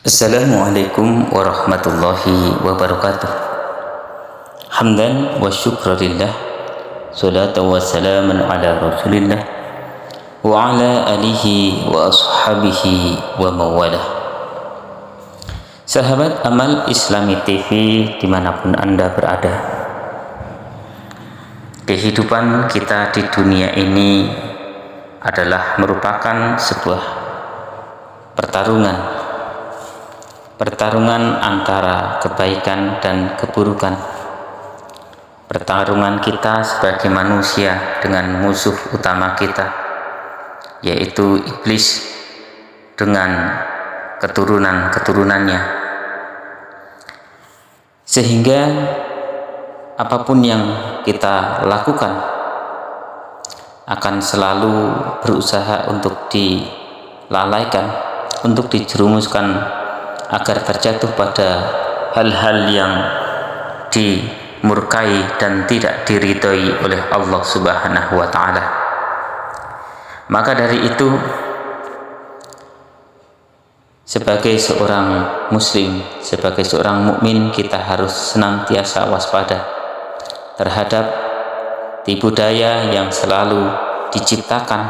Assalamualaikum warahmatullahi wabarakatuh. Hamdan wa syukrillah, salatu wa salaman ala rasulillah wa ala alihi wa ashabihi wa mawalah. Sahabat Amal Islami TV dimanapun Anda berada, kehidupan kita di dunia ini adalah merupakan sebuah pertarungan antara kebaikan dan keburukan. Pertarungan kita sebagai manusia dengan musuh utama kita, yaitu iblis dengan keturunan-keturunannya. Sehingga apapun yang kita lakukan akan selalu berusaha untuk dilalaikan, untuk dijerumuskan agar terjatuh pada hal-hal yang dimurkai dan tidak diridhoi oleh Allah Subhanahu wa ta'ala. Maka dari itu, sebagai seorang muslim, sebagai seorang mukmin, kita harus senantiasa waspada terhadap tipu daya yang selalu diciptakan,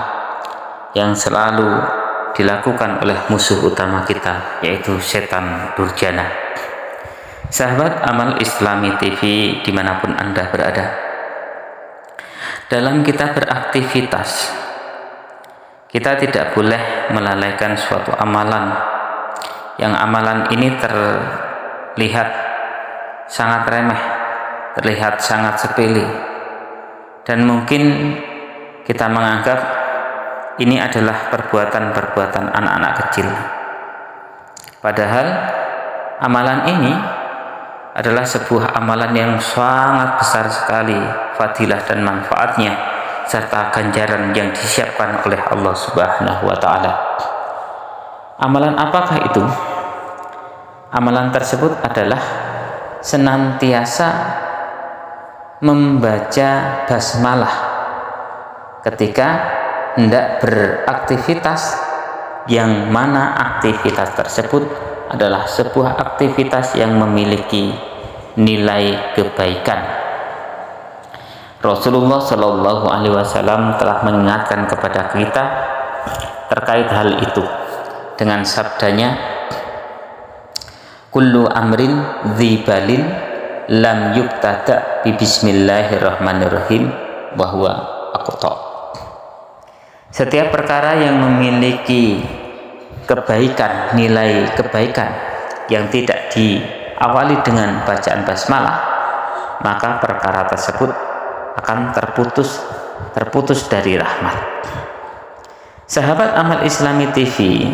yang selalu dilakukan oleh musuh utama kita, yaitu setan durjana. Sahabat Amal Islami TV dimanapun Anda berada, dalam kita beraktivitas, kita tidak boleh melalaikan suatu amalan yang amalan ini terlihat sangat remeh, terlihat sangat sepele, dan mungkin kita menganggap ini adalah perbuatan-perbuatan anak-anak kecil. Padahal amalan ini adalah sebuah amalan yang sangat besar sekali fadilah dan manfaatnya, serta ganjaran yang disiapkan oleh Allah Subhanahu wa ta'ala. Amalan apakah itu? Amalan tersebut adalah senantiasa membaca basmalah ketika hendak beraktivitas, yang mana aktivitas tersebut adalah sebuah aktivitas yang memiliki nilai kebaikan. Rasulullah Shallallahu Alaihi Wasallam telah mengingatkan kepada kita terkait hal itu dengan sabdanya, kullu amrin dzibalin lam yubtada bi bismillahirrahmanirrahim wa huwa aqta. Setiap perkara yang memiliki kebaikan, nilai kebaikan yang tidak diawali dengan bacaan basmalah, maka perkara tersebut akan terputus dari rahmat. Sahabat Amal Islami TV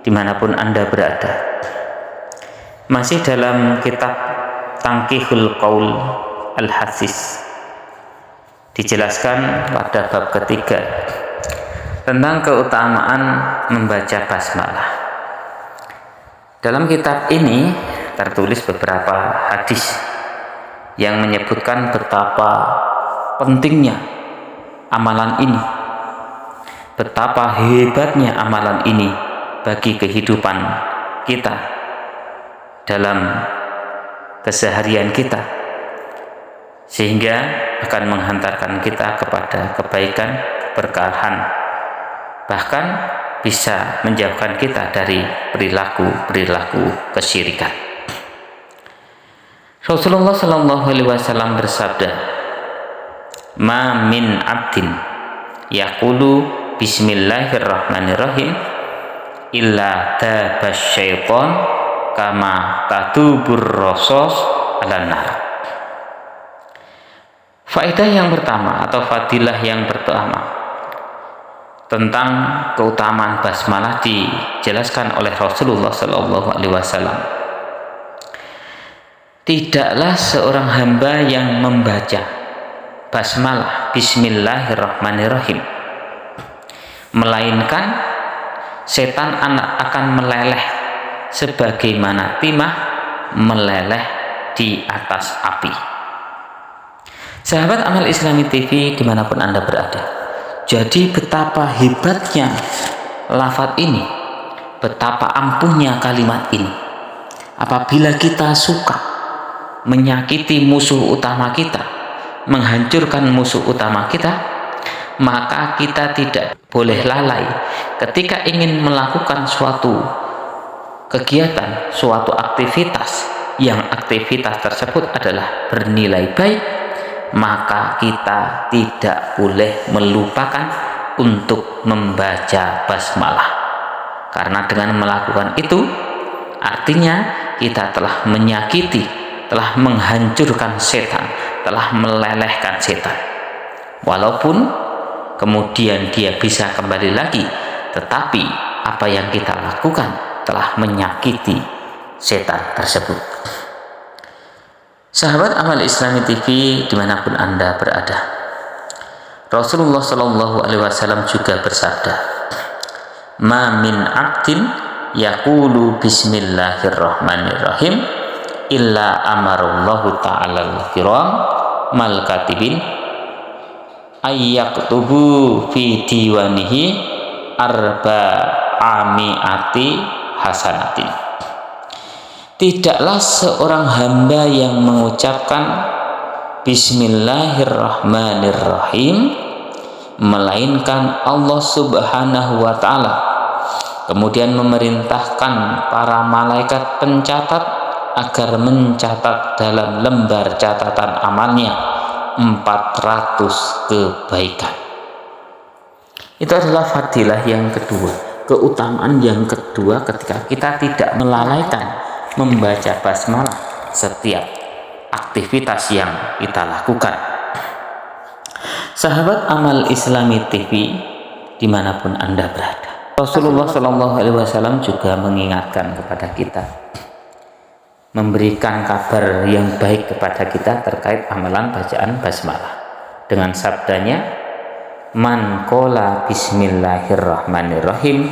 dimanapun Anda berada, masih dalam kitab Tangkihul Qaul Al-Hasis dijelaskan pada bab ketiga tentang keutamaan membaca basmalah. Dalam kitab ini tertulis beberapa hadis yang menyebutkan betapa pentingnya amalan ini, betapa hebatnya amalan ini bagi kehidupan kita dalam keseharian kita, sehingga akan menghantarkan kita kepada kebaikan, keberkahan, bahkan bisa menjauhkan kita dari perilaku kesyirikan. Rasulullah Shallallahu Alaihi Wasallam bersabda, "Ma min abdin yaqulu bismillahirrahmanirrahim illa tabas syaiton kama tadubur rasos ala nar." Faedah yang pertama atau fadilah yang pertama tentang keutamaan basmalah dijelaskan oleh Rasulullah Shallallahu Alaihi Wasallam. Tidaklah seorang hamba yang membaca basmalah Bismillahirrahmanirrahim, melainkan setan akan meleleh sebagaimana timah meleleh di atas api. Sahabat Amal Islami TV dimanapun Anda berada, jadi betapa hebatnya lafaz ini betapa ampuhnya kalimat ini. Apabila kita suka menyakiti musuh utama kita, menghancurkan musuh utama kita, maka kita tidak boleh lalai ketika ingin melakukan suatu kegiatan, suatu aktivitas yang aktivitas tersebut adalah bernilai baik, maka kita tidak boleh melupakan untuk membaca basmalah. Karena dengan melakukan itu artinya kita telah menyakiti, telah menghancurkan setan, telah melelehkan setan. Walaupun kemudian dia bisa kembali lagi, tetapi apa yang kita lakukan telah menyakiti setan tersebut. Sahabat Amal Islami TV dimanapun Anda berada, Rasulullah Shallallahu Alaihi Wasallam juga bersabda, "Ma min abdin yaqulu bismillahirrahmanirrahim illa amarallahu ta'ala al-kiram mal katibin ayyaktubu fi diwanihi arba'ami'ati hasanatin." Tidaklah seorang hamba yang mengucapkan bismillahirrahmanirrahim melainkan Allah Subhanahu wa ta'ala kemudian memerintahkan para malaikat pencatat agar mencatat dalam lembar catatan amalnya 400 kebaikan. Itu adalah fadilah yang kedua, keutamaan yang kedua ketika kita tidak melalaikan membaca basmalah setiap aktivitas yang kita lakukan. Sahabat Amal Islami TV dimanapun Anda berada, Rasulullah Shallallahu Alaihi Wasallam juga mengingatkan kepada kita, memberikan kabar yang baik kepada kita terkait amalan bacaan basmalah dengan sabdanya, "Man qala bismillahirrahmanirrahim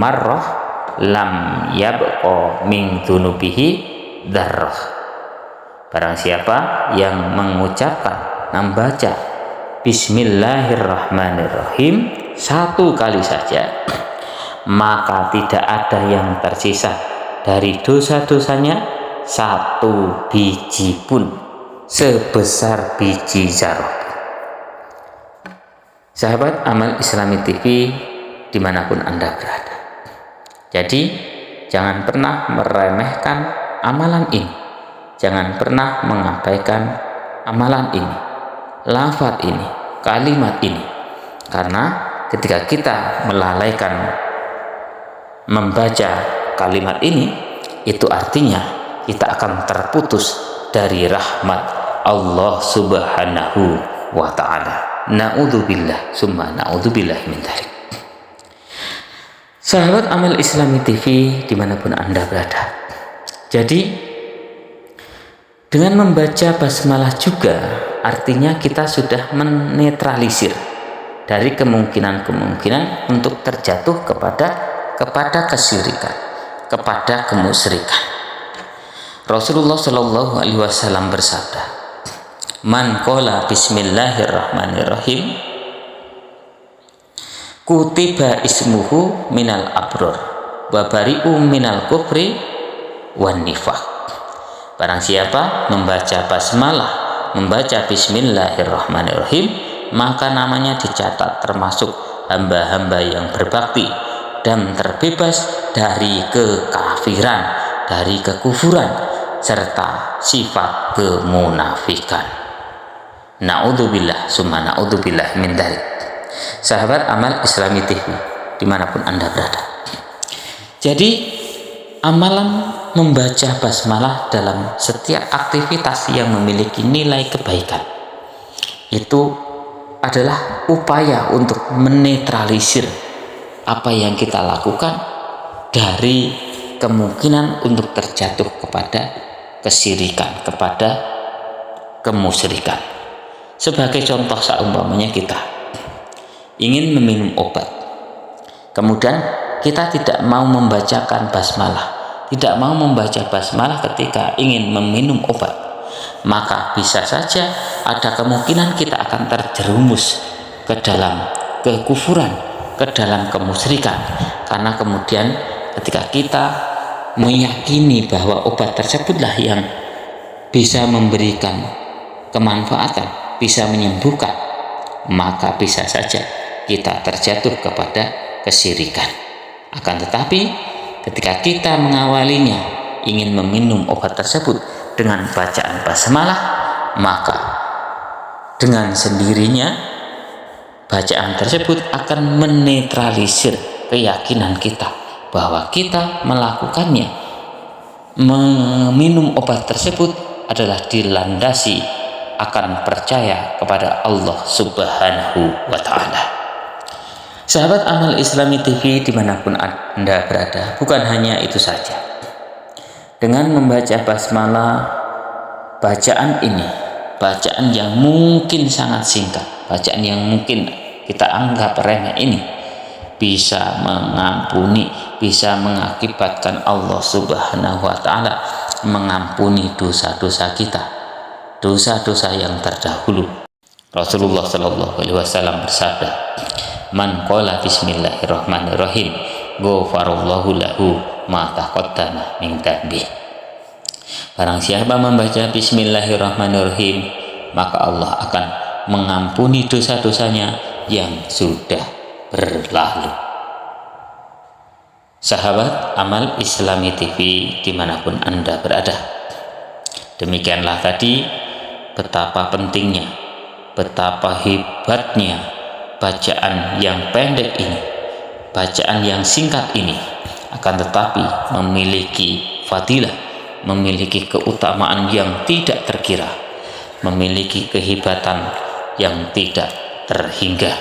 marrah lam yabqa min dzunubihi dzarrah." Barang siapa yang mengucapkan, membaca bismillahirrahmanirrahim satu kali saja, maka tidak ada yang tersisa dari dosa-dosanya satu biji pun sebesar biji zarah. Sahabat Amal Islami TV dimanapun Anda berada, jadi jangan pernah meremehkan amalan ini, jangan pernah mengabaikan amalan ini, lafaz ini, kalimat ini, karena ketika kita melalaikan membaca kalimat ini, itu artinya kita akan terputus dari rahmat Allah Subhanahu wa ta'ala. Na'udzubillah summa na'udzubillah min dzalik. Sahabat Amal Islami TV dimanapun Anda berada, jadi dengan membaca basmalah juga artinya kita sudah menetralisir dari kemungkinan-kemungkinan untuk terjatuh kepada kesyirikan, kepada kemusyrikan. Rasulullah Shallallahu Alaihi Wasallam bersabda, "Man qala bismillahirrahmanirrahim kutiba ismuhu minal abror wa bari'u minal kufri wan nifaq." Barang siapa membaca basmalah, membaca bismillahirrahmanirrahim, maka namanya dicatat termasuk hamba-hamba yang berbakti dan terbebas dari kekafiran, dari kekufuran serta sifat kemunafikan. Na'udzubillah summa na'udzubillah min dzalik. Sahabat Amal Islami TV dimanapun Anda berada, jadi amalan membaca basmalah dalam setiap aktivitas yang memiliki nilai kebaikan itu adalah upaya untuk menetralisir apa yang kita lakukan dari kemungkinan untuk terjatuh kepada kesyirikan, kepada kemusyrikan. Sebagai contoh, seumpamanya kita ingin meminum obat, kemudian kita tidak mau membacakan basmalah, tidak mau membaca basmalah ketika ingin meminum obat, maka bisa saja ada kemungkinan kita akan terjerumus ke dalam kekufuran, ke dalam kemusyrikan, karena kemudian ketika kita meyakini bahwa obat tersebutlah yang bisa memberikan kemanfaatan, bisa menyembuhkan, maka bisa saja kita terjatuh kepada kesyirikan. Akan tetapi ketika kita mengawalinya ingin meminum obat tersebut dengan bacaan basmalah, maka dengan sendirinya bacaan tersebut akan menetralisir keyakinan kita bahwa kita melakukannya, meminum obat tersebut adalah dilandasi akan percaya kepada Allah Subhanahu wa Ta'ala. Sahabat Amal Islami TV dimanapun Anda berada, bukan hanya itu saja. Dengan membaca basmalah, bacaan ini, bacaan yang mungkin sangat singkat, bacaan yang mungkin kita anggap remeh ini, bisa mengampuni, bisa mengakibatkan Allah Subhanahu wa Ta'ala mengampuni dosa-dosa kita, dosa-dosa yang terdahulu. Rasulullah Shallallahu Alaihi Wasallam bersabda, "Man qala bismillahirrahmanirrahim, ghafarallahu lahu ma taqaddama min dzambih." Barang siapa membaca bismillahirrahmanirrahim, maka Allah akan mengampuni dosa-dosanya yang sudah berlalu. Sahabat Amal Islami TV dimanapun Anda berada, demikianlah tadi betapa pentingnya, betapa hebatnya bacaan yang pendek ini, bacaan yang singkat ini, akan tetapi memiliki fadilah, memiliki keutamaan yang tidak terkira, memiliki kehebatan yang tidak terhingga.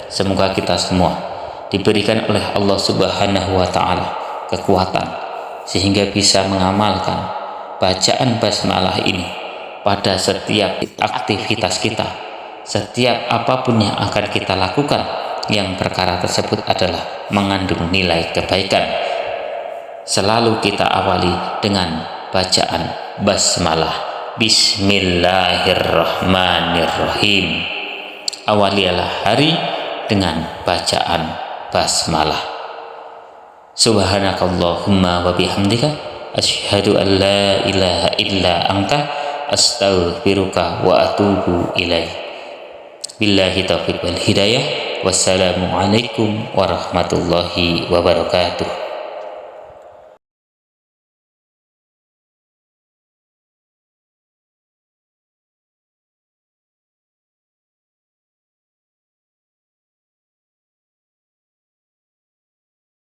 Semoga kita semua diberikan oleh Allah Subhanahu wa Ta'ala kekuatan sehingga bisa mengamalkan bacaan basmalah ini pada setiap aktivitas kita, setiap apapun yang akan kita lakukan, yang perkara tersebut adalah mengandung nilai kebaikan. Selalu kita awali dengan bacaan basmalah, Bismillahirrahmanirrahim. Awalilah hari dengan bacaan basmalah. Subhanakallahumma wa bihamdika asyhadu an la ilaha illa anta astaghfiruka wa atubu ilaih. Billahi taufiq wal hidayah. Wassalamualaikum warahmatullahi wabarakatuh.